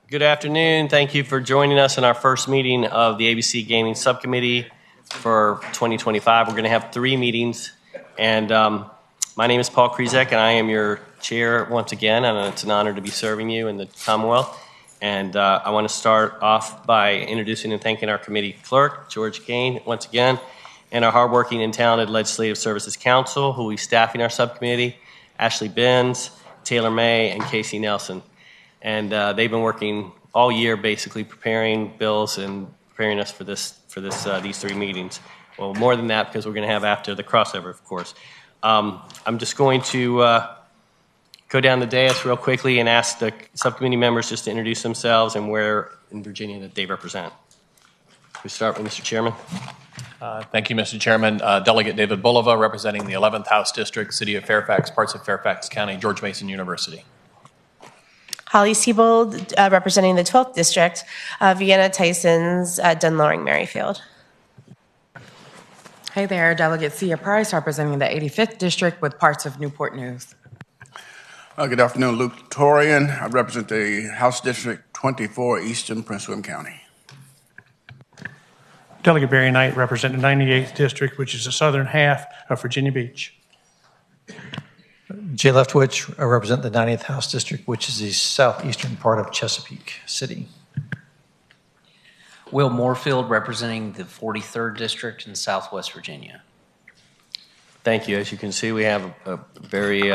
Good afternoon. Thank you for joining us in our first meeting of the ABC Gaming Subcommittee for 2025. We're going to have 3 meetings, and my name is Paul Krizek, and I am your chair once again, and it's an honor to be serving you in the Commonwealth. And I want to start off by introducing and thanking our committee clerk, George Kane, once again, and our hardworking and talented Legislative Services Council, who will be staffing our subcommittee, Ashley Benz, Taylor May, and Casey Nelson. And they've been working all year, basically preparing bills and preparing us for these 3 meetings. Well, more than that, because we're going to have after the crossover, of course. I'm just going to go down the dais real quickly and ask the subcommittee members just to introduce themselves and where in Virginia that they represent. We start with Mr. Chairman. Thank you, Mr. Chairman. Delegate David Bulova, representing the 11th House District, City of Fairfax, parts of Fairfax County, George Mason University. Holly Siebold, representing the 12th District, Vienna Tysons, Dunloring, Merrifield. Hey there, Delegate Sia Price, representing the 85th District with parts of Newport News. Good afternoon, Luke Torian. I represent the House District 24, Eastern Prince William County. Delegate Barry Knight, representing the 98th District, which is the southern half of Virginia Beach. Jay Leftwich, I represent the 90th House District, which is the southeastern part of Chesapeake City. Will Moorfield, representing the 43rd District in Southwest Virginia. Thank you. As you can see, we have a very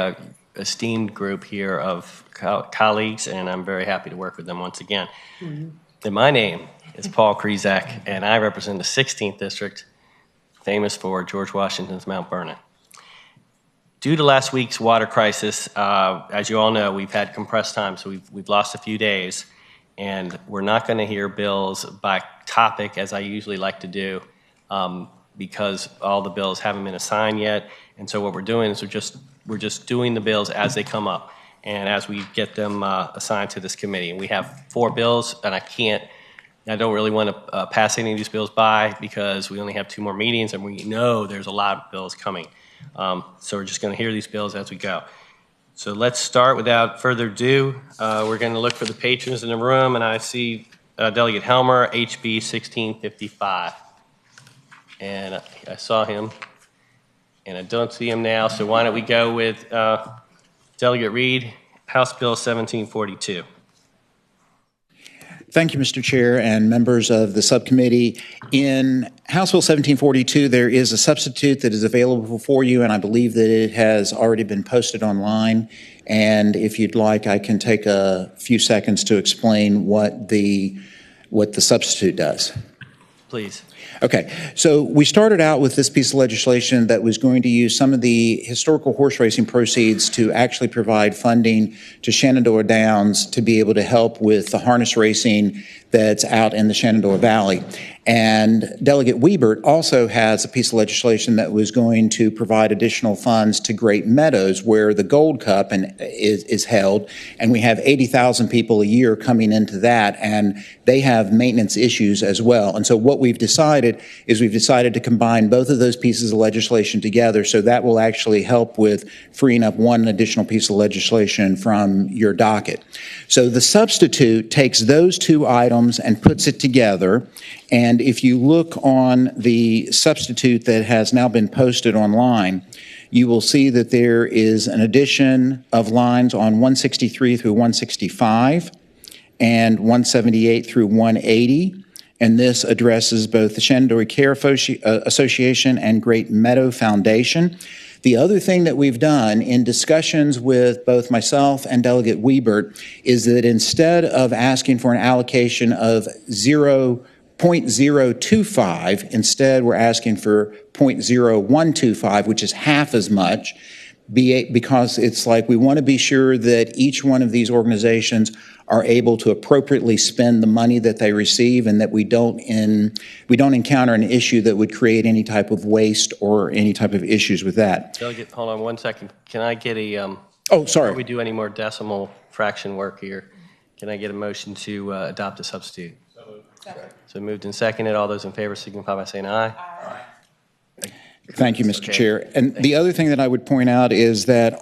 esteemed group here of colleagues, and I'm very happy to work with them once again. And my name is Paul Krizak, and I represent the 16th District, famous for George Washington's Mount Vernon. Due to last week's water crisis, as you all know, we've had compressed time, so we've lost a few days, and we're not going to hear bills by topic as I usually like to do because all the bills haven't been assigned yet. And so what we're doing is we're just doing the bills as they come up and as we get them assigned to this committee. And we have 4 bills, and I don't really want to pass any of these bills by because we only have 2 more meetings, and we know there's a lot of bills coming. So we're just going to hear these bills as we go. So let's start without further ado. We're going to look for the patrons in the room, and I see Delegate Helmer, HB 1655. And I saw him, and I don't see him now, so why don't we go with Delegate Reed, House Bill 1742. Thank you, Mr. Chair and members of the subcommittee. In House Bill 1742, there is a substitute that is available for you, and I believe that it has already been posted online. And if you'd like, I can take a few seconds to explain what the substitute does. Please. Okay, so we started out with this piece of legislation that was going to use some of the historical horse racing proceeds to actually provide funding to Shenandoah Downs to be able to help with the harness racing that's out in the Shenandoah Valley. And Delegate Wiebert also has a piece of legislation that was going to provide additional funds to Great Meadows, where the Gold Cup is held, and we have 80,000 people a year coming into that, and they have maintenance issues as well. And so what we've decided to combine both of those pieces of legislation together, so that will actually help with freeing up one additional piece of legislation from your docket. So the substitute takes those 2 items and puts it together. And if you look on the substitute that has now been posted online, you will see that there is an addition of lines on 163 through 165 and 178 through 180. And this addresses both the Shenandoah Care Association and Great Meadow Foundation. The other thing that we've done in discussions with both myself and Delegate Wiebert is that instead of asking for an allocation of 0.025, instead we're asking for 0.0125, which is half as much, because it's like we want to be sure that each one of these organizations are able to appropriately spend the money that they receive, and that we don't encounter an issue that would create any type of waste or any type of issues with that. Delegate, hold on one second. Can I get a oh, sorry. Before we do any more decimal fraction work here, can I get a motion to adopt a substitute? So moved and seconded. All those in favor signify by saying aye. Aye. Thank you, Mr. Okay. Chair. And the other thing that I would point out is that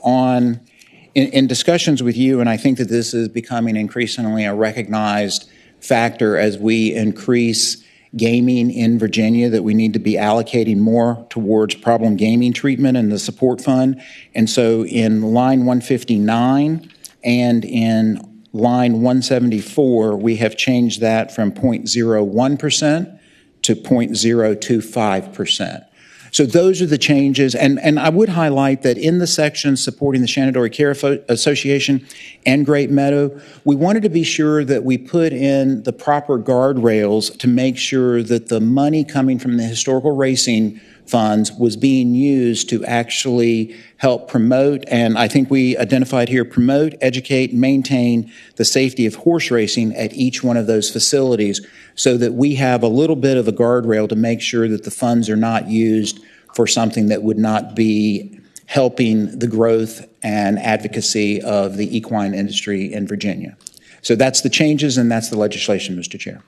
in discussions with you, and I think that this is becoming increasingly a recognized factor as we increase gaming in Virginia, that we need to be allocating more towards problem gaming treatment in the support fund. And so in line 159 and in line 174, we have changed that from 0.01% to 0.025%. So those are the changes, and I would highlight that in the section supporting the Shenandoah Care Association and Great Meadow, we wanted to be sure that we put in the proper guardrails to make sure that the money coming from the historical racing funds was being used to actually help promote, and I think we identified here, promote, educate, maintain the safety of horse racing at each one of those facilities, so that we have a little bit of a guardrail to make sure that the funds are not used for something that would not be helping the growth and advocacy of the equine industry in Virginia. So that's the changes and that's the legislation, Mr. Chair.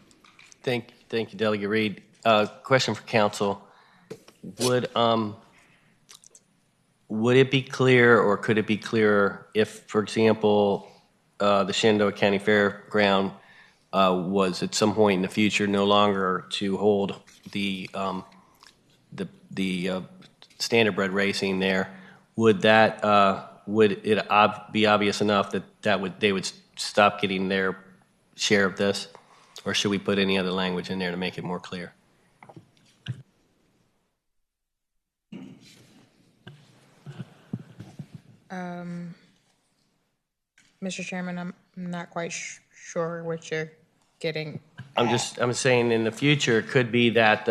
Thank you, Delegate Reed. Question for council. Would it be clear, or could it be clearer if, for example, the Shenandoah County Fairground was at some point in the future no longer to hold the standardbred racing there? Would it be obvious enough that they would stop getting their share of this, or should we put any other language in there to make it more clear? Mr. Chairman, I'm not quite sure what you're getting. I'm saying in the future it could be that,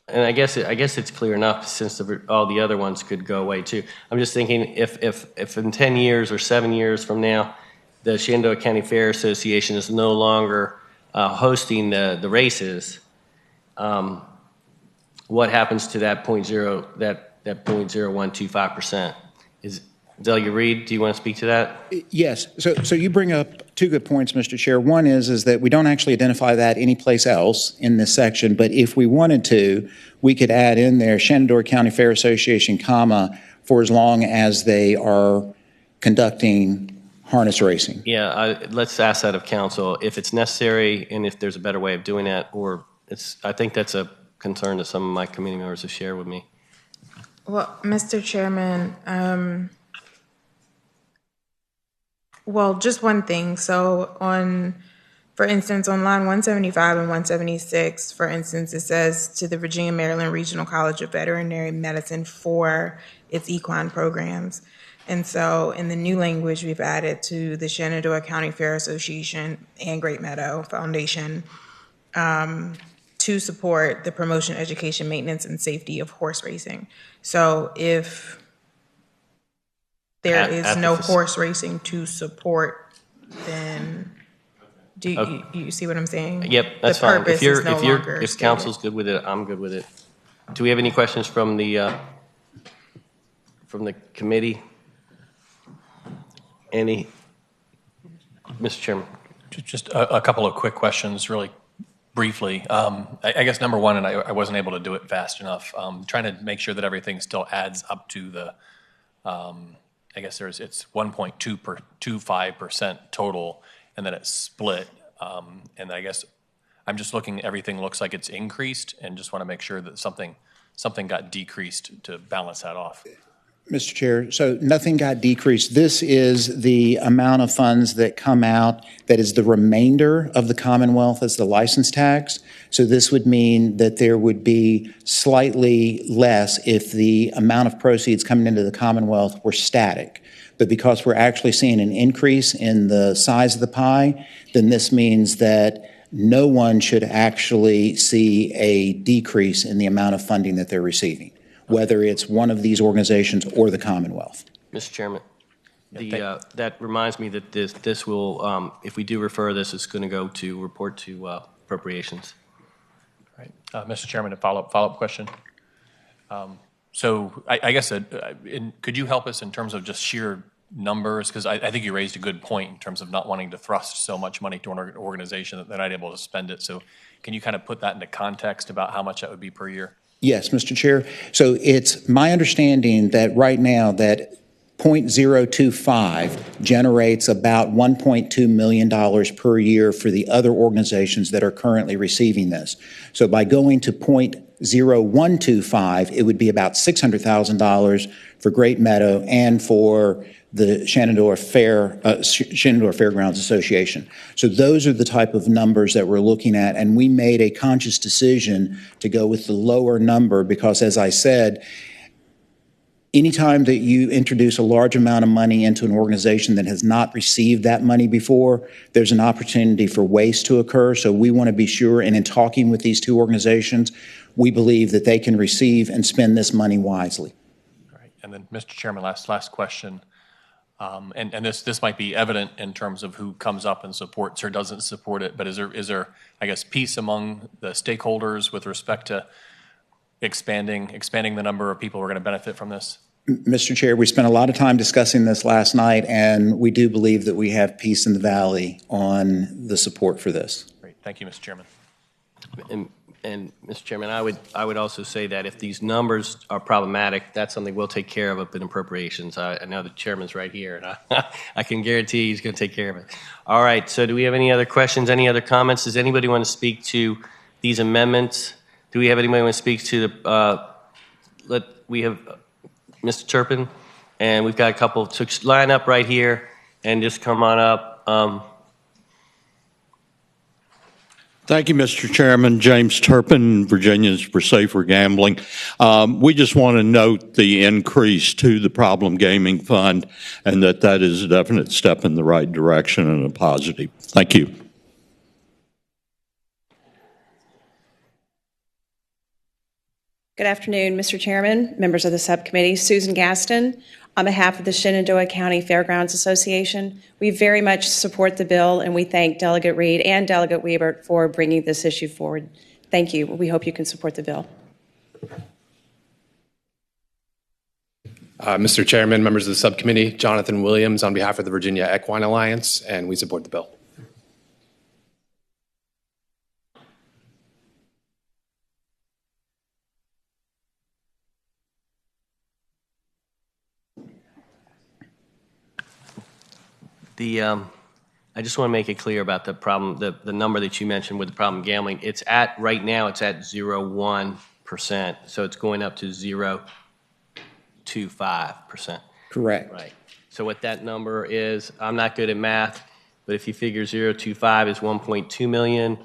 and I guess it's clear enough since all the other ones could go away too. I'm just thinking if in 10 years or 7 years from now, the Shenandoah County Fair Association is no longer hosting the races, what happens to that 0.0125%? Delegate Reed, do you want to speak to that? Yes. So you bring up two good points, Mr. Chair. One is that we don't actually identify that anyplace else in this section, but if we wanted to, we could add in there Shenandoah County Fair Association, for as long as they are conducting harness racing. Yeah, let's ask that of council if it's necessary and if there's a better way of doing that, or I think that's a concern that some of my committee members have shared with me. Well, Mr. Chairman, well, just one thing. So for instance, on line 175 and 176, for instance, it says to the Virginia Maryland Regional College of Veterinary Medicine for its equine programs. And so in the new language, we've added to the Shenandoah County Fair Association and Great Meadow Foundation to support the promotion, education, maintenance, and safety of horse racing. So if there is no horse racing to support, then do you see what I'm saying? Yep, that's fine. If council's good with it, I'm good with it. Do we have any questions from the committee? Any? Mr. Chairman. Just a couple of quick questions, really briefly. I guess number one, and I wasn't able to do it fast enough, trying to make sure that everything still adds up to the, I guess it's 1.25% total, and then it's split. And I guess I'm just looking, everything looks like it's increased, and just want to make sure that something got decreased to balance that off. Mr. Chair, so nothing got decreased. This is the amount of funds that come out that is the remainder of the Commonwealth as the license tax. So this would mean that there would be slightly less if the amount of proceeds coming into the Commonwealth were static. But because we're actually seeing an increase in the size of the pie, then this means that no one should actually see a decrease in the amount of funding that they're receiving, whether it's one of these organizations or the Commonwealth. Mr. Chairman, that reminds me that this will, if we do refer this, it's going to go to report to appropriations. Right. Mr. Chairman, a follow-up question. So I guess, could you help us in terms of just sheer numbers? Because I think you raised a good point in terms of not wanting to thrust so much money to an organization that they're not able to spend it. So can you kind of put that into context about how much that would be per year? Yes, Mr. Chair. So it's my understanding that right now that .025 generates about $1.2 million per year for the other organizations that are currently receiving this. So by going to .0125, it would be about $600,000 for Great Meadow and for the Shenandoah Fairgrounds Association. So those are the type of numbers that we're looking at, and we made a conscious decision to go with the lower number because, as I said, anytime that you introduce a large amount of money into an organization that has not received that money before, there's an opportunity for waste to occur. So we want to be sure, and in talking with these two organizations, we believe that they can receive and spend this money wisely. All right. And then, Mr. Chairman, last question. And this might be evident in terms of who comes up and supports or doesn't support it, but is there I guess, peace among the stakeholders with respect to expanding the number of people who are going to benefit from this? Mr. Chair, we spent a lot of time discussing this last night, and we do believe that we have peace in the valley on the support for this. Great. Thank you, Mr. Chairman. And Mr. Chairman, I would also say that if these numbers are problematic, that's something we'll take care of up in appropriations. I know the chairman's right here, and I can guarantee he's going to take care of it. All right, so do we have any other questions, any other comments? Does anybody want to speak to these amendments? Do we have anybody want to speak to the, we have Mr. Turpin, and we've got a couple, so line up right here and just come on up. Thank you, Mr. Chairman. James Turpin, Virginians for Safer Gambling. We just want to note the increase to the Problem Gaming Fund and that is a definite step in the right direction and a positive. Thank you. Good afternoon, Mr. Chairman, members of the subcommittee. Susan Gaston, on behalf of the Shenandoah County Fairgrounds Association. We very much support the bill, and we thank Delegate Reed and Delegate Wiebert for bringing this issue forward. Thank you. We hope you can support the bill. Mr. Chairman, members of the subcommittee, Jonathan Williams on behalf of the Virginia Equine Alliance, and we support the bill. I just want to make it clear about the problem, the number that you mentioned with the problem gambling. It's at, right now, it's at 0.1%, so it's going up to 0.25%. Correct. Right. So what that number is, I'm not good at math, but if you figure 0.25 is 1.2 million,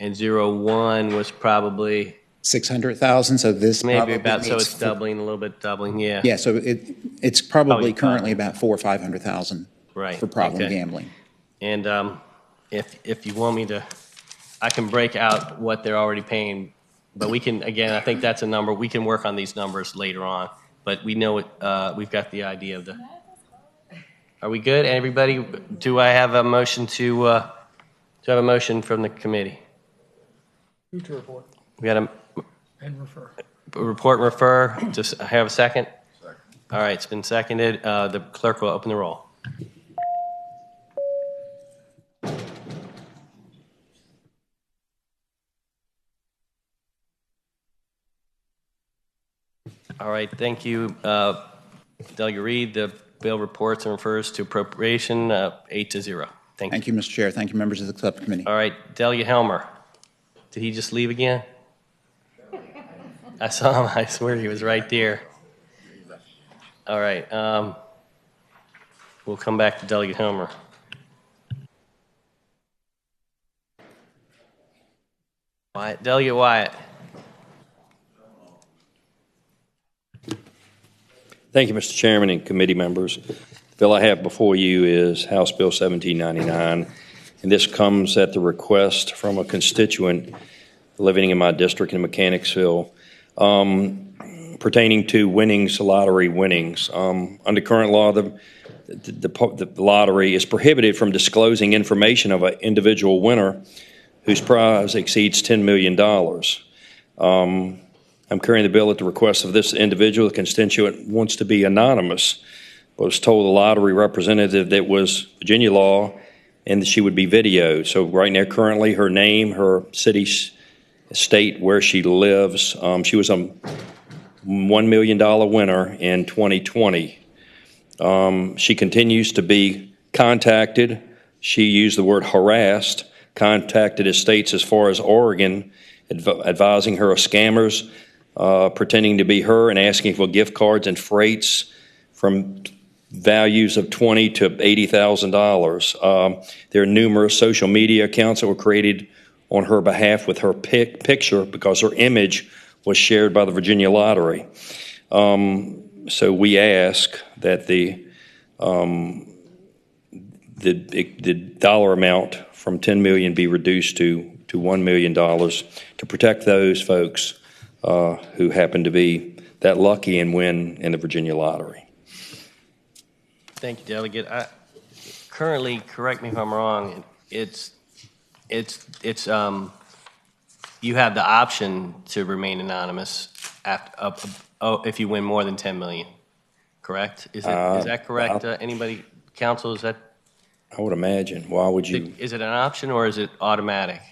and 0.1 was probably 600,000. So this maybe about, so it's doubling, a little bit doubling, yeah. Yeah. So it's probably currently about 400,000 or 500,000. Right. For problem gambling. And if you want me to, I can break out what they're already paying, but we can, again, I think that's a number, we can work on these numbers later on, but we know it, we've got the idea of the, are we good, everybody? Do I have a motion to have a motion from the committee? Move to report. We got And refer. Report and refer, just have a second? Second. All right, it's been seconded. The clerk will open the roll. All right, thank you. Delegate Reed, the bill reports and refers to appropriation 8-0. Thank you, Mr. Chair. Thank you, members of the subcommittee. All right, Delegate Helmer. Did he just leave again? I saw him. I swear he was right there. All right. We'll come back to Delegate Helmer. Wyatt, Delegate Wyatt. Thank you, Mr. Chairman and committee members. The bill I have before you is House Bill 1799, and this comes at the request from a constituent living in my district in Mechanicsville pertaining to winnings, lottery winnings. Under current law, the lottery is prohibited from disclosing information of an individual winner whose prize exceeds $10 million. I'm carrying the bill at the request of this individual. The constituent wants to be anonymous, but was told the lottery representative that was Virginia law and that she would be videoed. So right now, currently, her name, her city state where she lives. She was a $1 million winner in 2020. She continues to be contacted. She used the word harassed, contacted estates as far as Oregon, advising her of scammers pretending to be her and asking for gift cards and freights from values of $20,000 to $80,000. There are numerous social media accounts that were created on her behalf with her picture because her image was shared by the Virginia Lottery. So we ask that the dollar amount from $10 million be reduced to $1 million to protect those folks who happen to be that lucky and win in the Virginia Lottery. Thank you, Delegate. Currently, correct me if I'm wrong, you have the option to remain anonymous if you win more than 10 million. Correct? Is that correct? Anybody, counsel? Is that? I would imagine. Why would you? Is it an option or is it automatic?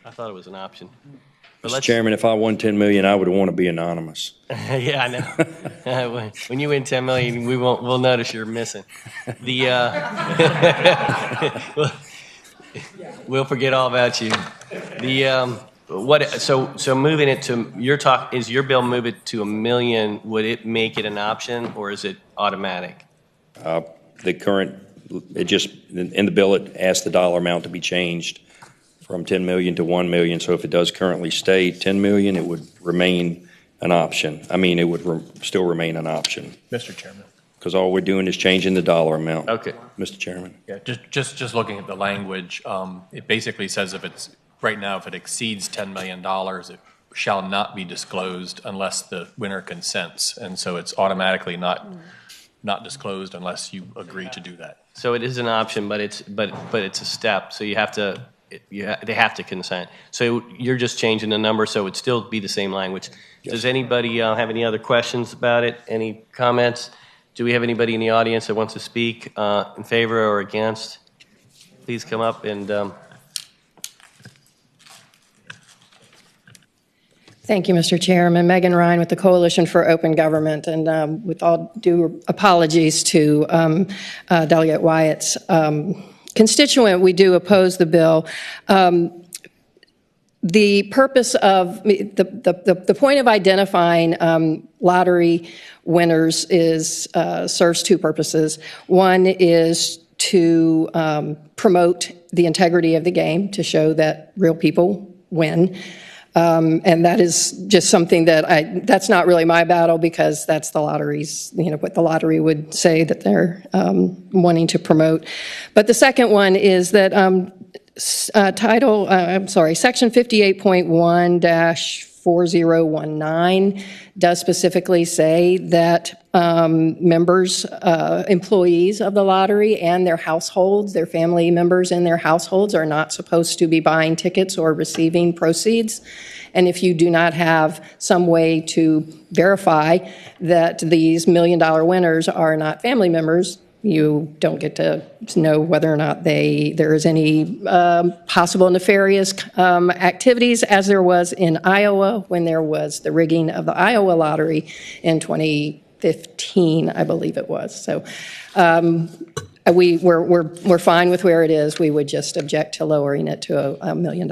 I thought it was an option. Mr. Chairman, if I won 10 million, I would want to be anonymous. Yeah, I know. When you win 10 million, we'll notice you're missing. We'll forget all about you. So moving it to is your bill move it to $1 million? Would it make it an option or is it automatic? The current, it just in the bill it asks the dollar amount to be changed from 10 million to 1 million. So if it does currently stay 10 million, it would remain an option. I mean, it would still remain an option. Mr. Chairman. Because all we're doing is changing the dollar amount. Okay. Mr. Chairman. Yeah, just looking at the language, it basically says if it exceeds $10 million, it shall not be disclosed unless the winner consents. And so it's automatically not disclosed unless you agree to do that. So it is an option, but it's a step. So you have to. They have to consent. So you're just changing the number, so it'd still be the same language. Yes. Does anybody have any other questions about it? Any comments? Do we have anybody in the audience that wants to speak in favor or against? Please come up and. Thank you, Mr. Chairman. Megan Ryan with the Coalition for Open Government, and with all due apologies to Delegate Wyatt's constituent, we do oppose the bill. The purpose of the point of identifying lottery winners serves two purposes. One is to promote the integrity of the game, to show that real people win. And that is just something that's not really my battle because that's the lottery's, what the lottery would say that they're wanting to promote. But the second one is that Section 58.1-4019 does specifically say that members, employees of the lottery and their households, their family members and their households are not supposed to be buying tickets or receiving proceeds. And if you do not have some way to verify that these $1 million winners are not family members, you don't get to know whether or not there is any possible nefarious activities, as there was in Iowa when there was the rigging of the Iowa lottery in 2015, I believe it was. So we're fine with where it is. We would just object to lowering it to $1 million.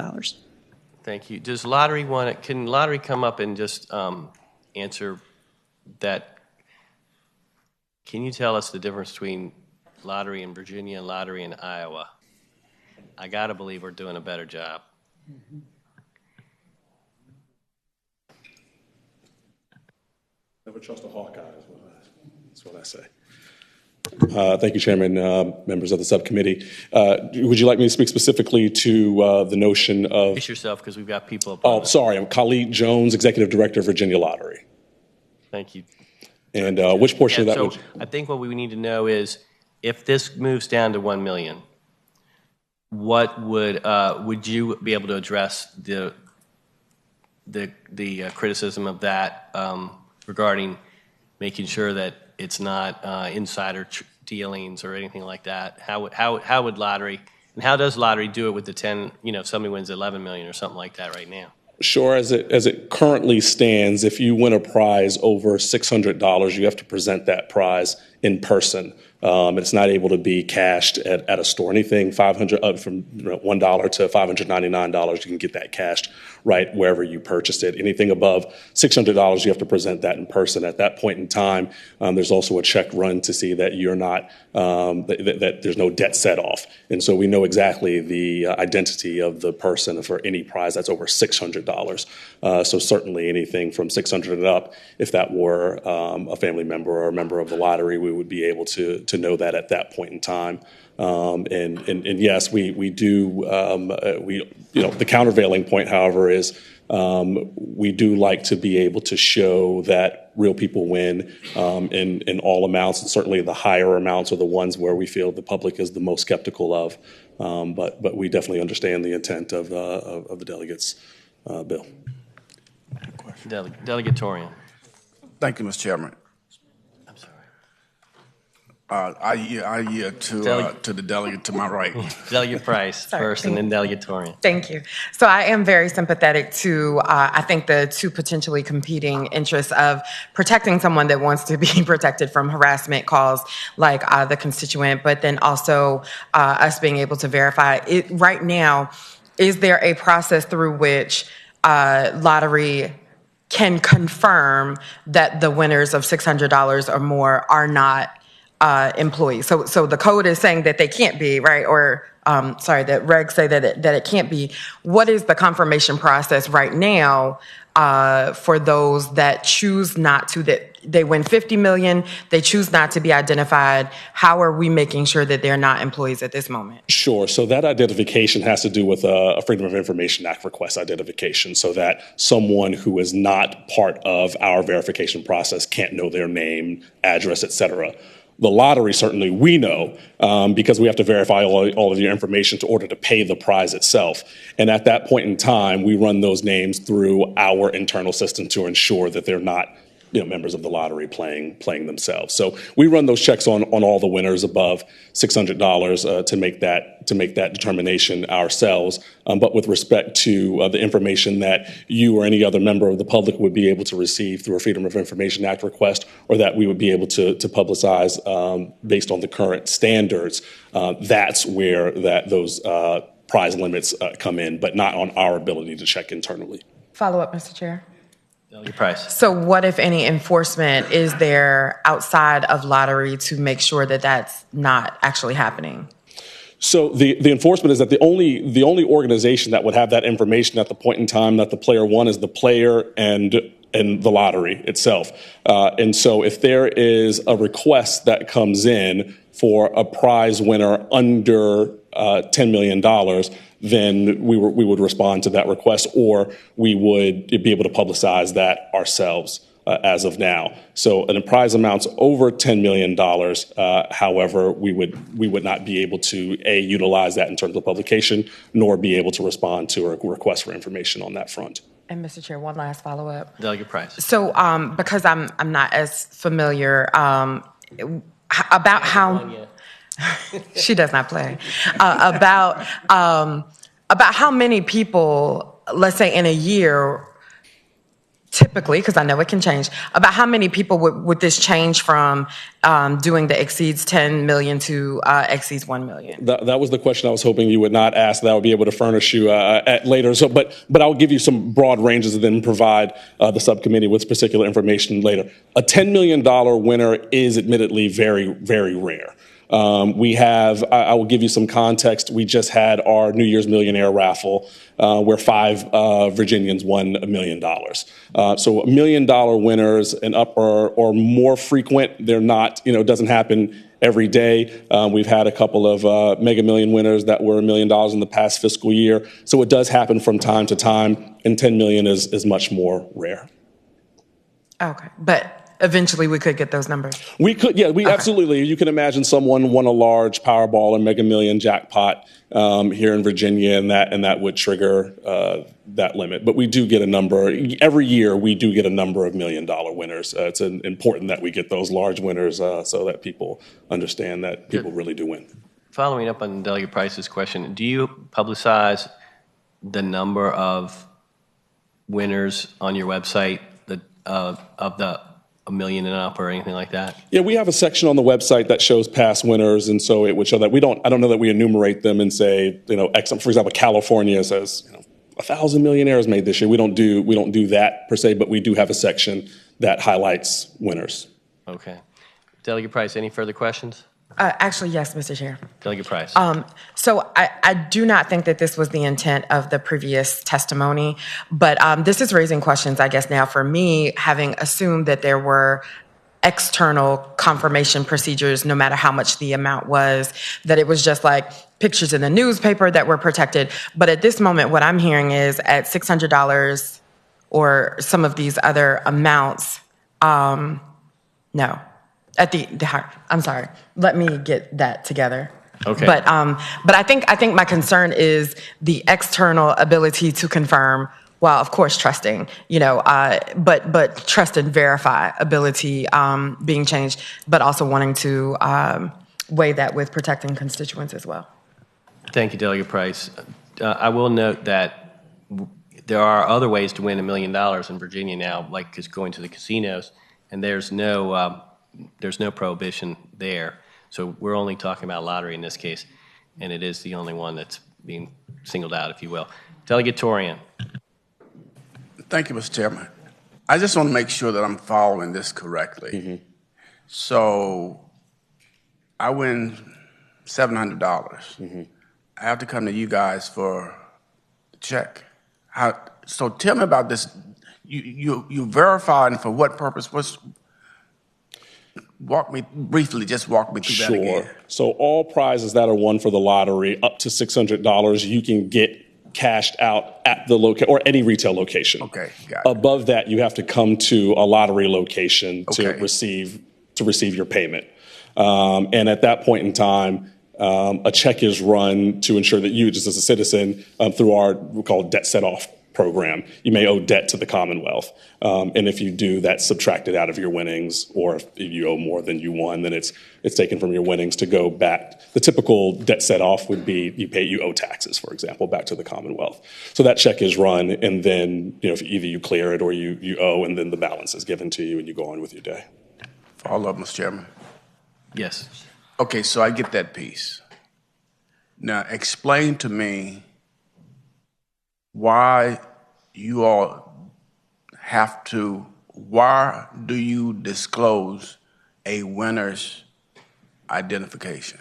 Thank you. Does lottery can lottery come up and just answer that? Can you tell us the difference between lottery in Virginia and lottery in Iowa? I got to believe we're doing a better job. Never trust a Hawkeye, is what I say. Thank you, Chairman, members of the subcommittee. Would you like me to speak specifically to the notion of... Introduce yourself, because we've got people... Oh, sorry. I'm Khalid Jones, Executive Director of Virginia Lottery. Thank you. And which portion of that would... I think what we need to know is, if this moves down to 1 million, what would you be able to address the criticism of that regarding making sure that it's not insider dealings or anything like that? How would lottery And how does lottery do it with the 10, if somebody wins 11 million or something like that right now? Sure. As it currently stands, if you win a prize over $600, you have to present that prize in person. It's not able to be cashed at a store. Anything $500 up from $1 to $599, you can get that cashed right wherever you purchased it. Anything above $600, you have to present that in person. At that point in time, there's also a check run to see that you're not that there's no debt set off, and so we know exactly the identity of the person for any prize that's over $600. So certainly anything from $600 and up, if that were a family member or a member of the lottery, we would be able to know that at that point in time. And yes, we do. The countervailing point, however, is we do like to be able to show that real people win in all amounts, and certainly the higher amounts are the ones where we feel the public is the most skeptical of. But we definitely understand the intent of the delegates' bill. Delegate Torian. Thank you, Mr. Chairman. I yield to the delegate to my right. Delegate Price first, and then Delegate Torian. Thank you. So I am very sympathetic to, I think, the two potentially competing interests of protecting someone that wants to be protected from harassment calls like the constituent, but then also us being able to verify it. Right now, is there a process through which lottery can confirm that the winners of $600 or more are not employees? So the code is saying that they can't be, right? Or that regs say that it can't be. What is the confirmation process right now for those that choose not to, that they win 50 million, they choose not to be identified? How are we making sure that they're not employees at this moment? Sure. So that identification has to do with a Freedom of Information Act request identification, so that someone who is not part of our verification process can't know their name, address, et cetera. The lottery, certainly we know, because we have to verify all of your information in order to pay the prize itself. And at that point in time, we run those names through our internal system to ensure that they're not members of the lottery playing themselves. So we run those checks on all the winners above $600 to make that determination ourselves. But with respect to the information that you or any other member of the public would be able to receive through a Freedom of Information Act request, or that we would be able to publicize based on the current standards, that's where those prize limits come in, but not on our ability to check internally. Follow up, Mr. Chair. Delegate Price. So what, if any, enforcement is there outside of lottery to make sure that that's not actually happening? So the enforcement is that the only organization that would have that information at the point in time that the player won is the player and the lottery itself. And so if there is a request that comes in for a prize winner under $10 million, then we would respond to that request, or we would be able to publicize that ourselves as of now. So an prize amounts over $10 million, however, we would not be able to, utilize that in terms of publication, nor be able to respond to a request for information on that front. And Mr. Chair, one last follow-up. Delegate Price. So because I'm not as familiar about how... She does not play. About how many people, let's say in a year, typically, because I know it can change, about how many people would this change from doing the exceeds 10 million to exceeds 1 million? That was the question I was hoping you would not ask, that I would be able to furnish you at later. So, but I'll give you some broad ranges and then provide the subcommittee with particular information later. A $10 million winner is admittedly very, very rare. I will give you some context. We just had our New Year's Millionaire raffle where 5 Virginians won $1 million. So $1 million winners and up or more frequent. They're not, it doesn't happen every day. We've had a couple of Mega Million winners that were $1 million in the past fiscal year. So it does happen from time to time, and 10 million is much more rare. Okay, but eventually we could get those numbers. We could, yeah, absolutely. You can imagine someone won a large Powerball or Mega Million jackpot here in Virginia, and that would trigger that limit. But we do get a number, every year we do get a number of $1 million winners. It's important that we get those large winners so that people understand that people really do win. following up on Delegate Price's question, do you publicize the number of winners on your website of the $1 million and up or anything like that? Yeah, we have a section on the website that shows past winners, and so it would show that I don't know that we enumerate them and say, X, for example, California says, 1,000 millionaires made this year. We don't do that per se, but we do have a section that highlights winners. Okay. Delegate Price, any further questions? Actually, yes, Mr. Chair. Delegate Price. So I do not think that this was the intent of the previous testimony, but this is raising questions, I guess, now for me, having assumed that there were external confirmation procedures, no matter how much the amount was, that it was just like pictures in the newspaper that were protected. But at this moment, what I'm hearing is at $600 or some of these other amounts, no. At the I'm sorry. Let me get that together. Okay. But I think my concern is the external ability to confirm, while of course trusting, but trust and verify ability being changed, but also wanting to weigh that with protecting constituents as well. Thank you, Delegate Price. I will note that there are other ways to win $1 million in Virginia now, like just going to the casinos, and there's no prohibition there. So we're only talking about lottery in this case, and it is the only one that's being singled out, if you will. Delegate Torian. Thank you, Mr. Chairman. I just want to make sure that I'm following this correctly. Mm-hmm. So I win $700. Mm-hmm. I have to come to you guys for the check. So tell me about this. You verified, and for what purpose? Walk me through that again. Sure. So all prizes that are won for the lottery up to $600, you can get cashed out at the or any retail location. Okay, got it. Above that, you have to come to a lottery location to receive your payment. And at that point in time, a check is run to ensure that you, just as a citizen, through our we call it debt set-off program, you may owe debt to the Commonwealth. And if you do, that's subtracted out of your winnings, or if you owe more than you won, then it's taken from your winnings to go back. The typical debt set-off would be you owe taxes, for example, back to the Commonwealth. So that check is run, and then if either you clear it or you owe, and then the balance is given to you, and you go on with your day. Follow up, Mr. Chairman. Yes. Okay, so I get that piece. Now explain to me why you all why do you disclose a winner's identification?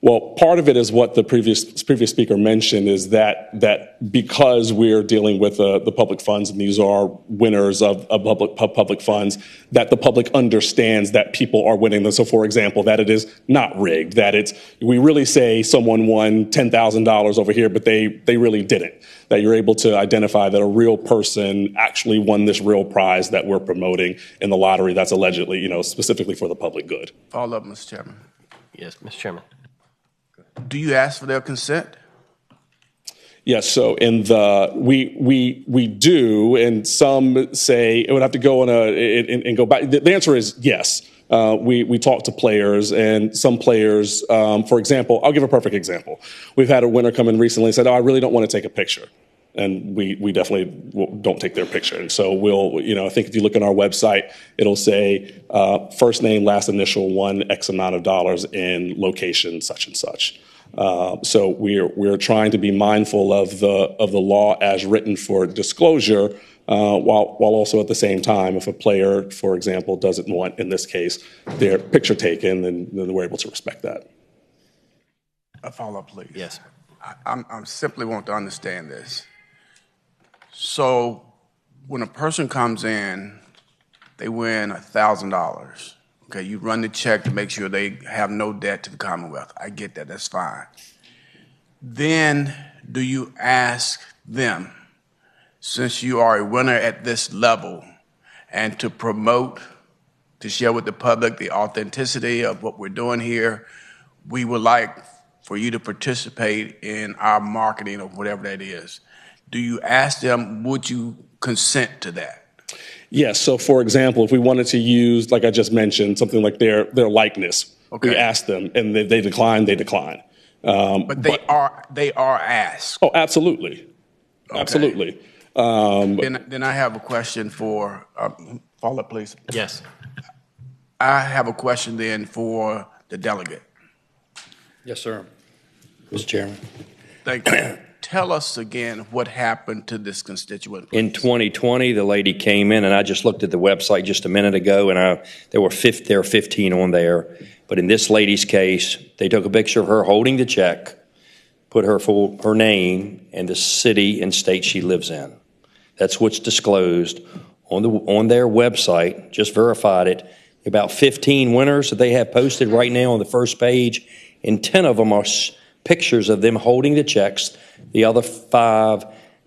Well, part of it is what the previous speaker mentioned, is that because we're dealing with the public funds, and these are winners of public funds, that the public understands that people are winning them. So, for example, that it is not rigged, that we really say someone won $10,000 over here, but they really didn't. That you're able to identify that a real person actually won this real prize that we're promoting in the lottery that's allegedly, specifically for the public good. Follow up, Mr. Chairman. Yes, Mr. Chairman. Do you ask for their consent? Yes, so we do, and some say it would have to go on and go back. The answer is yes. We talk to players, and some players, for example, I'll give a perfect example. We've had a winner come in recently and said, "Oh, I really don't want to take a picture." And we definitely don't take their picture. And so I think if you look on our website, it'll say first name, last initial, won X amount of dollars in location such and such. So we're trying to be mindful of the law as written for disclosure, while also at the same time, if a player, for example, doesn't want, in this case, their picture taken, then we're able to respect that. A follow-up, please. Yes. I simply want to understand this. So when a person comes in, they win $1,000. Okay, you run the check to make sure they have no debt to the Commonwealth. I get that, that's fine. Then do you ask them, since you are a winner at this level, and to promote, to share with the public the authenticity of what we're doing here, we would like for you to participate in our marketing or whatever that is. Do you ask them, would you consent to that? Yes, so for example, if we wanted to use, like I just mentioned, something like their likeness, we ask them, and they decline, they decline. But they are asked. Oh, absolutely. Absolutely. Then I have a question for, follow up, please. Yes. I have a question then for the delegate. Yes, sir. Mr. Chairman. Thank you. Tell us again what happened to this constituent. In 2020, the lady came in, and I just looked at the website just a minute ago, and there were 15 on there. But in this lady's case, they took a picture of her holding the check, put her name and the city and state she lives in. That's what's disclosed on their website. Just verified it. About 15 winners that they have posted right now on the first page, and 10 of them are pictures of them holding the checks. The other 5,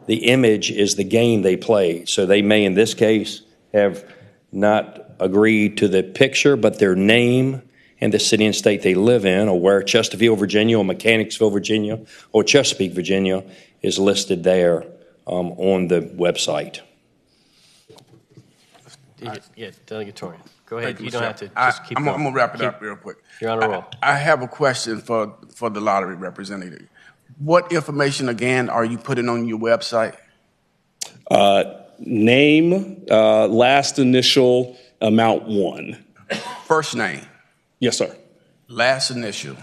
the image is the game they played. So they may, in this case, have not agreed to the picture, but their name and the city and state they live in, or where Chesterfield, Virginia, or Mechanicsville, Virginia, or Chesapeake, Virginia, is listed there on the website. Yeah, Delegate Torian. Go ahead. You don't have to. I'm Just keep going. going to wrap it up real quick. You're on a roll. I have a question for the lottery representative. What information, again, are you putting on your website? Name, last initial, amount won. First name. Yes, sir. Last initial.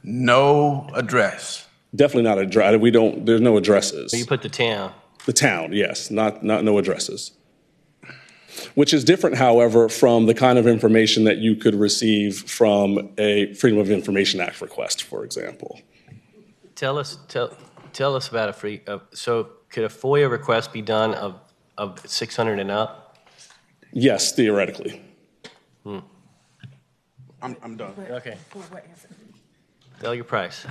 No address. Definitely not address. There's no addresses. So you put the town. The town, yes, not no addresses. Which is different, however, from the kind of information that you could receive from a Freedom of Information Act request, for example. Tell us about a free. So could a FOIA request be done of 600 and up? Yes, theoretically. I'm done. Okay. Delegate Price.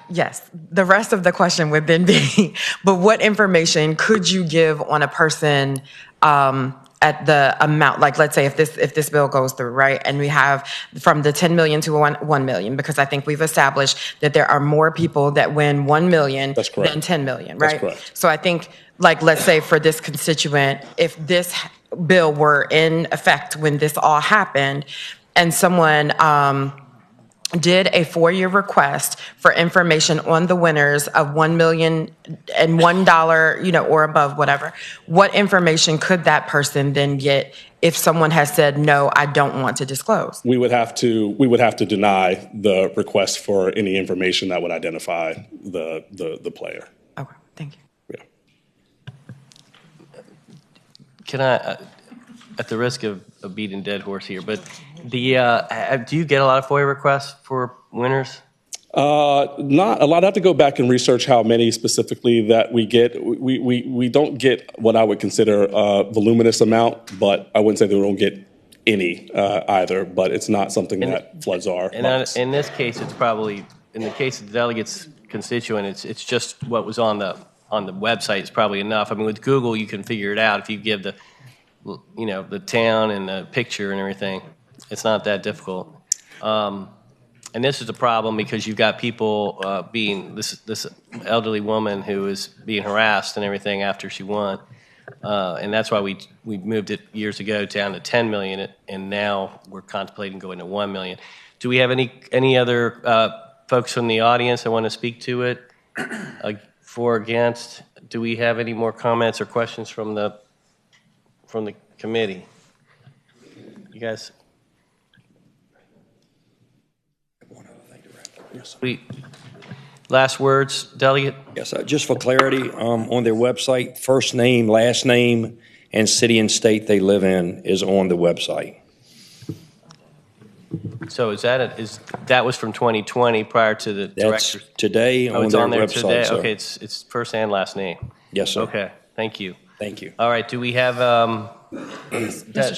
Yes. The rest of the question would then be, but what information could you give on a person at the amount, like let's say if this bill goes through, right, and we have from the 10 million to 1 million, because I think we've established that there are more people that win 1 million than 10 million, right? That's correct. So I think, like, let's say for this constituent, if this bill were in effect when this all happened, and someone did a FOIA request for information on the winners of $1 million and $1, or above, whatever, what information could that person then get if someone has said, no, I don't want to disclose? We would have to deny the request for any information that would identify the player. Okay, thank you. Yeah. Can I, at the risk of beating a dead horse here, but do you get a lot of FOIA requests for winners? Not a lot. I have to go back and research how many specifically that we get. We don't get what I would consider a voluminous amount, but I wouldn't say that we don't get any either. But it's not something that floods our box. In this case, it's probably, in the case of the delegate's constituent, it's just what was on the website is probably enough. I mean, with Google, you can figure it out if you give the town and the picture and everything. It's not that difficult. And this is a problem because you've got people being, this elderly woman who is being harassed and everything after she won. And that's why we moved it years ago down to 10 million, and now we're contemplating going to 1 million. Do we have any other folks from the audience that want to speak to it? For or against? Do we have any more comments or questions from the committee? You guys? Last words, Delegate? Yes, just for clarity, on their website, first name, last name, and city and state they live in is on the website. So that was from 2020 prior to the That's director's? today on It's their on there website. today? Sir. Okay, it's first and last name. Yes, sir. Okay, thank you. Thank you. All right, do we have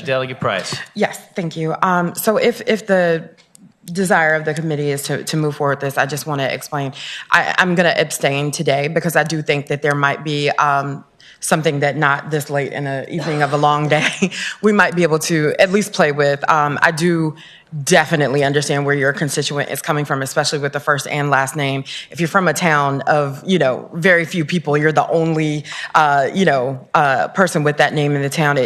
Delegate Price? Yes, thank you. So if the desire of the committee is to move forward with this, I just want to explain. I'm going to abstain today because I do think that there might be something that not this late in the evening of a long day we might be able to at least play with. I do definitely understand where your constituent is coming from, especially with the first and last name. If you're from a town of, very few people, you're the only, person with that name in the town.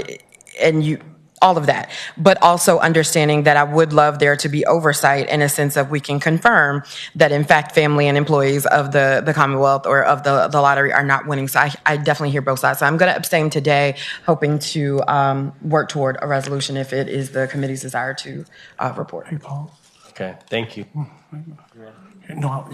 all of that, but also understanding that I would love there to be oversight in a sense of we can confirm that in fact family and employees of the Commonwealth or of the lottery are not winning. So I definitely hear both sides. So I'm going to abstain today, hoping to work toward a resolution if it is the committee's desire to report. Hey, Paul. Okay, thank you. No,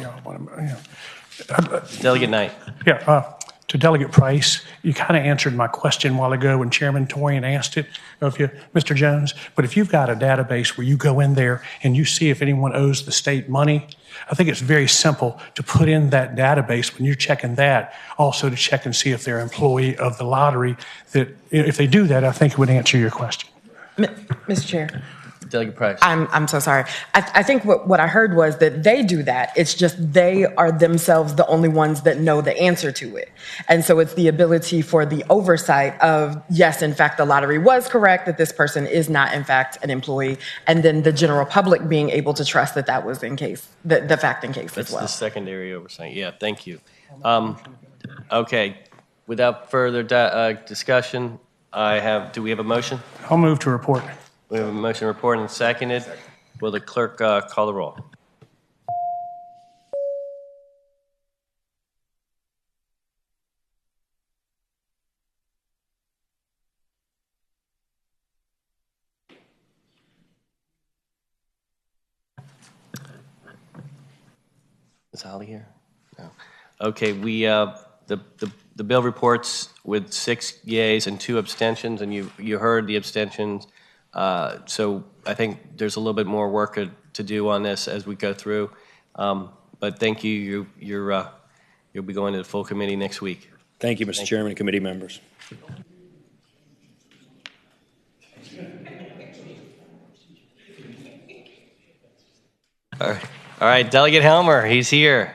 Delegate Knight. Yeah, to Delegate Price, you kind of answered my question a while ago when Chairman Torian asked it of you, Mr. Jones. But if you've got a database where you go in there and you see if anyone owes the state money, I think it's very simple to put in that database when you're checking that, also to check and see if they're an employee of the lottery. That if they do that, I think it would answer your question. Mr. Chair. Delegate Price. I'm so sorry. I think what I heard was that they do that. It's just they are themselves the only ones that know the answer to it. And so it's the ability for the oversight of, yes, in fact, the lottery was correct, that this person is not, in fact, an employee. And then the general public being able to trust that that was in case, the fact in case as well. That's the secondary oversight. Yeah, thank you. Okay, without further discussion, do we have a motion? I'll move to report. We have a motion to report and seconded. Will the clerk call the roll? Is Holly here? No. Okay, the bill reports with 6 yeas and 2 abstentions, and you heard the abstentions. So I think there's a little bit more work to do on this as we go through. But thank you. You'll be going to the full committee next week. Thank you, Mr. Chairman and committee members. All right, Delegate Helmer, he's here.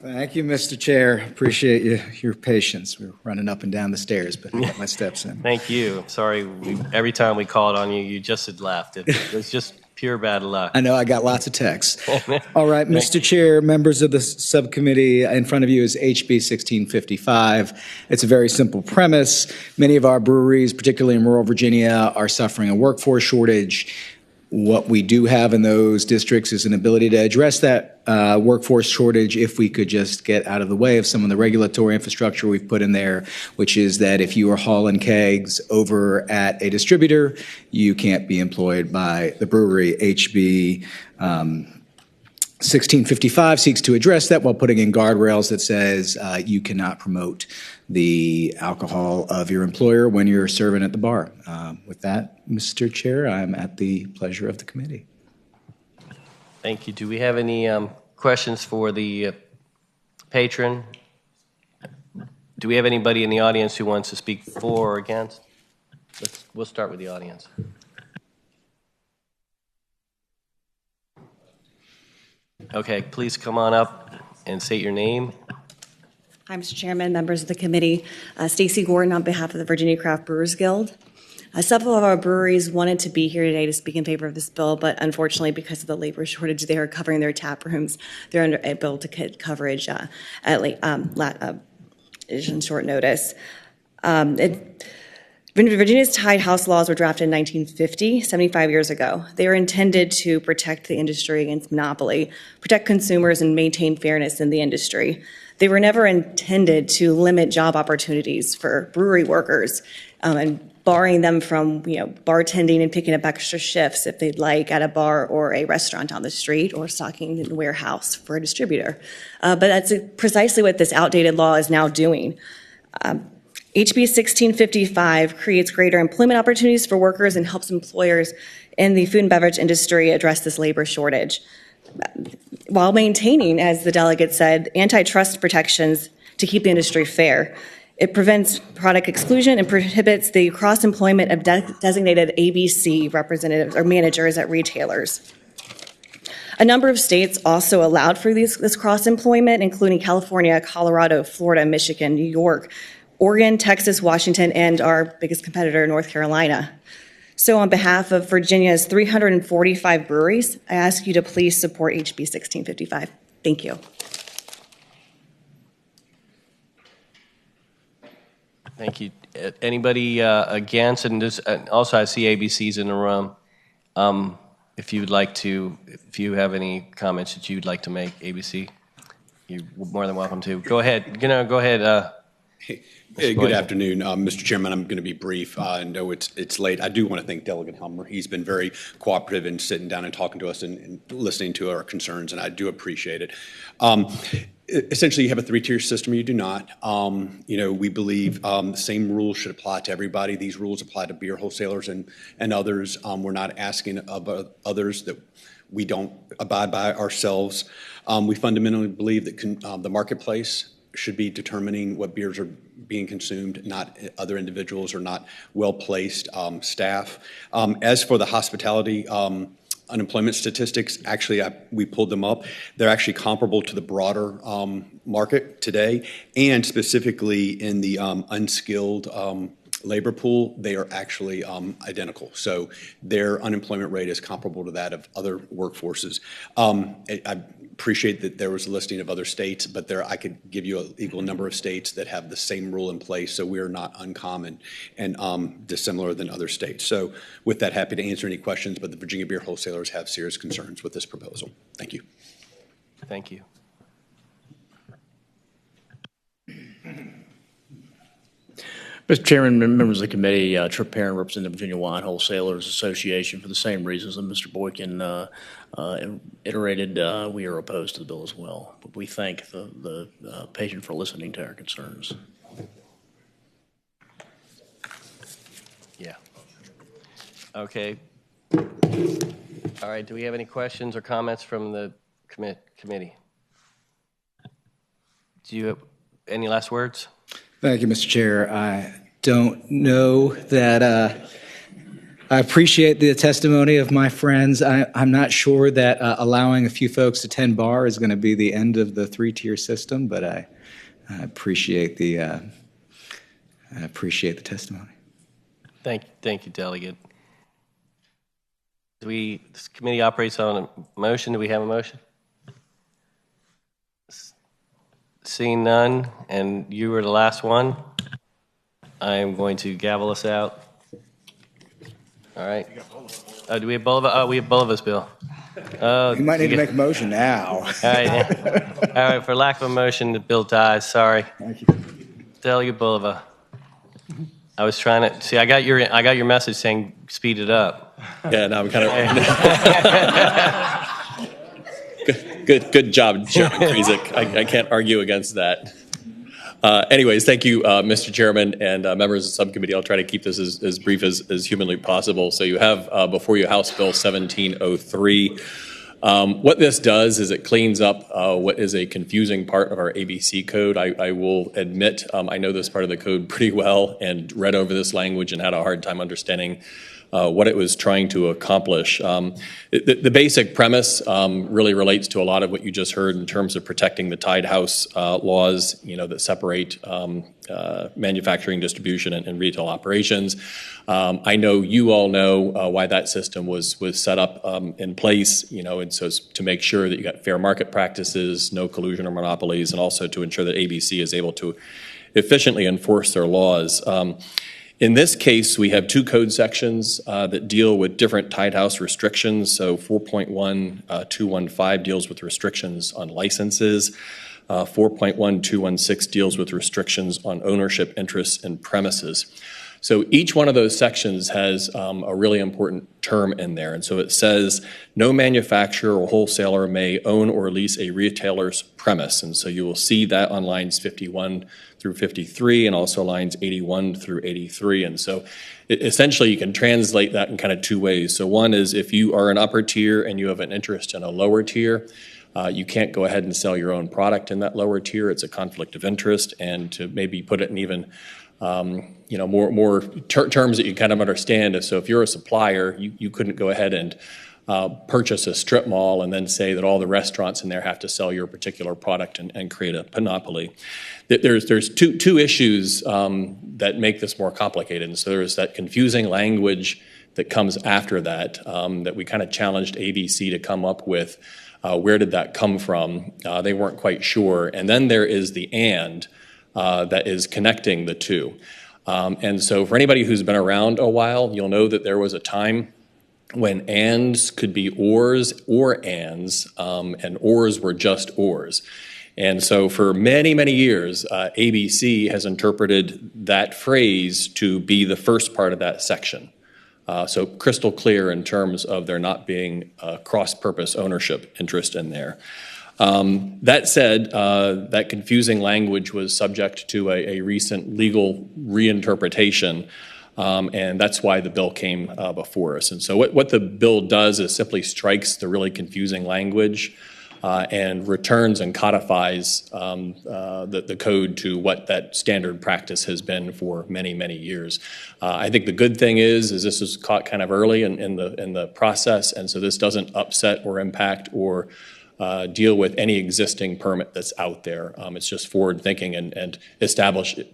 Thank you, Mr. Chair. Appreciate your patience. We're running up and down the stairs, but I got my steps in. Thank you. Sorry, every time we called on you, you just had left. It was just pure bad luck. I know, I got lots of texts. All right, Mr. Chair, members of the subcommittee, in front of you is HB 1655. It's a very simple premise. Many of our breweries, particularly in rural Virginia, are suffering a workforce shortage. What we do have in those districts is an ability to address that workforce shortage if we could just get out of the way of some of the regulatory infrastructure we've put in there, which is that if you are hauling kegs over at a distributor, you can't be employed by the brewery. HB 1655 seeks to address that while putting in guardrails that says you cannot promote the alcohol of your employer when you're serving at the bar. With that, Mr. Chair, I'm at the pleasure of the committee. Thank you. Do we have any questions for the patron? Do we have anybody in the audience who wants to speak for or against? We'll start with the audience. Okay, please come on up and state your name. Hi, Mr. Chairman, members of the committee. Stacy Gordon on behalf of the Virginia Craft Brewers Guild. Several of our breweries wanted to be here today to speak in favor of this bill, but unfortunately, because of the labor shortage, they are covering their tap rooms. They're unable to get coverage in short notice. Virginia's tied house laws were drafted in 1950, 75 years ago. They are intended to protect the industry against monopoly, protect consumers, and maintain fairness in the industry. They were never intended to limit job opportunities for brewery workers and barring them from, bartending and picking up extra shifts if they'd like at a bar or a restaurant on the street or stocking in a warehouse for a distributor. But that's precisely what this outdated law is now doing. HB 1655 creates greater employment opportunities for workers and helps employers in the food and beverage industry address this labor shortage, while maintaining, as the delegate said, antitrust protections to keep the industry fair. It prevents product exclusion and prohibits the cross-employment of designated ABC representatives or managers at retailers. A number of states also allowed for this cross-employment, including California, Colorado, Florida, Michigan, New York, Oregon, Texas, Washington, and our biggest competitor, North Carolina. So on behalf of Virginia's 345 breweries, I ask you to please support HB 1655. Thank you. Thank you. Anybody against? And also, I see ABC's in the room. If you have any comments that you'd like to make, ABC, you're more than welcome to. Go ahead. Go ahead. Good afternoon, Mr. Chairman. I'm going to be brief. I know it's late. I do want to thank Delegate Helmer. He's been very cooperative in sitting down and talking to us and listening to our concerns, and I do appreciate it. Essentially, you have a three-tier system. You do not. We believe the same rules should apply to everybody. These rules apply to beer wholesalers and others. We're not asking of others that we don't abide by ourselves. We fundamentally believe that the marketplace should be determining what beers are being consumed, not other individuals or not well-placed staff. As for the hospitality unemployment statistics, actually, we pulled them up. They're actually comparable to the broader market today, and specifically in the unskilled labor pool, they are actually identical. So their unemployment rate is comparable to that of other workforces. I appreciate that there was a listing of other states, but I could give you an equal number of states that have the same rule in place, so we are not uncommon and dissimilar than other states. So with that, happy to answer any questions, but the Virginia beer wholesalers have serious concerns with this proposal. Thank you. Thank you. Mr. Chairman, members of the committee, Trip Perrin, representing the Virginia Wine Wholesalers Association. For the same reasons that Mr. Boykin iterated, we are opposed to the bill as well. But we thank the patient for listening to our concerns. Yeah. Okay. All right. Do we have any questions or comments from the committee? Do you have any last words? Thank you, Mr. Chair. I don't know that I appreciate the testimony of my friends. I'm not sure that allowing a few folks to tend bar is going to be the end of the three-tier system, but I appreciate the testimony. Thank you, Delegate. This committee operates on a motion. Do we have a motion? Seeing none, and you were the last one, I am going to gavel us out. All right. Do we have both of us? Oh, we have both of us, Bill. You might need to make a motion now. All right. Yeah. All right. For lack of a motion, the bill dies. Sorry. Thank you. Delegate Bulova. I was trying to see. I got your message saying speed it up. Yeah. No, I'm kind of. Good job, Chairman Krizik. I can't argue against that. Anyways, thank you, Mr. Chairman and members of the subcommittee. I'll try to keep this as brief as humanly possible. So you have before you House Bill 1703. What this does is it cleans up what is a confusing part of our ABC code. I will admit I know this part of the code pretty well and read over this language and had a hard time understanding what it was trying to accomplish. The basic premise really relates to a lot of what you just heard in terms of protecting the tied house laws, that separate manufacturing, distribution, and retail operations. I know you all know why that system was set up in place, and so to make sure that you got fair market practices, no collusion or monopolies, and also to ensure that ABC is able to efficiently enforce their laws. In this case, we have two code sections that deal with different tied house restrictions. So 4.1215 deals with restrictions on licenses. 4.1216 deals with restrictions on ownership interests and premises. So each one of those sections has a really important term in there. And so it says, no manufacturer or wholesaler may own or lease a retailer's premise. And so you will see that on lines 51 through 53 and also lines 81 through 83. And so essentially you can translate that in kind of two ways. So one is if you are an upper tier and you have an interest in a lower tier, you can't go ahead and sell your own product in that lower tier. It's a conflict of interest. And to maybe put it in even more terms that you kind of understand. So if you're a supplier, you couldn't go ahead and purchase a strip mall and then say that all the restaurants in there have to sell your particular product and create a monopoly. There's two issues that make this more complicated. And so there's that confusing language that comes after that that we kind of challenged ABC to come up with. Where did that come from? They weren't quite sure. And then there is the and that is connecting the two. And so for anybody who's been around a while, you'll know that there was a time when ands could be ors or ands, and ors were just ors. And so for many, many years, ABC has interpreted that phrase to be the first part of that section. So crystal clear in terms of there not being a cross-purpose ownership interest in there. That said, that confusing language was subject to a recent legal reinterpretation, and that's why the bill came before us. And so what the bill does is simply strikes the really confusing language and returns and codifies the code to what that standard practice has been for many, many years. I think the good thing is this was caught kind of early in the process, and so this doesn't upset or impact or deal with any existing permit that's out there. It's just forward-thinking and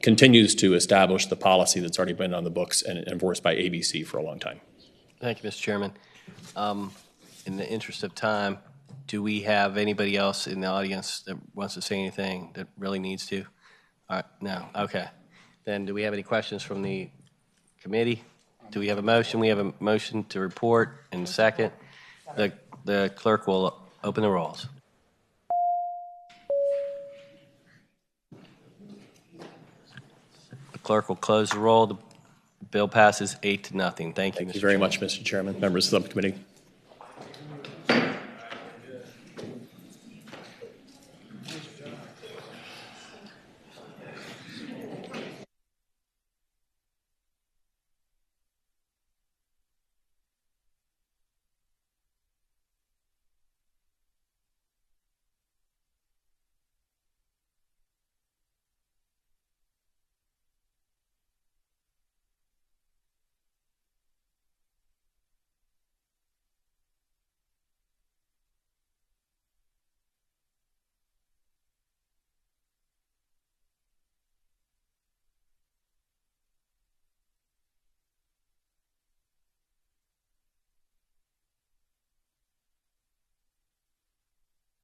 continues to establish the policy that's already been on the books and enforced by ABC for a long time. Thank you, Mr. Chairman. In the interest of time, do we have anybody else in the audience that wants to say anything that really needs to? All right, no, okay. Then do we have any questions from the committee? Do we have a motion? We have a motion to report and second. The clerk will open the rolls. The clerk will close the roll. The bill passes 8-0. Thank you, Thank you very much, Mr. Chairman, members of the subcommittee.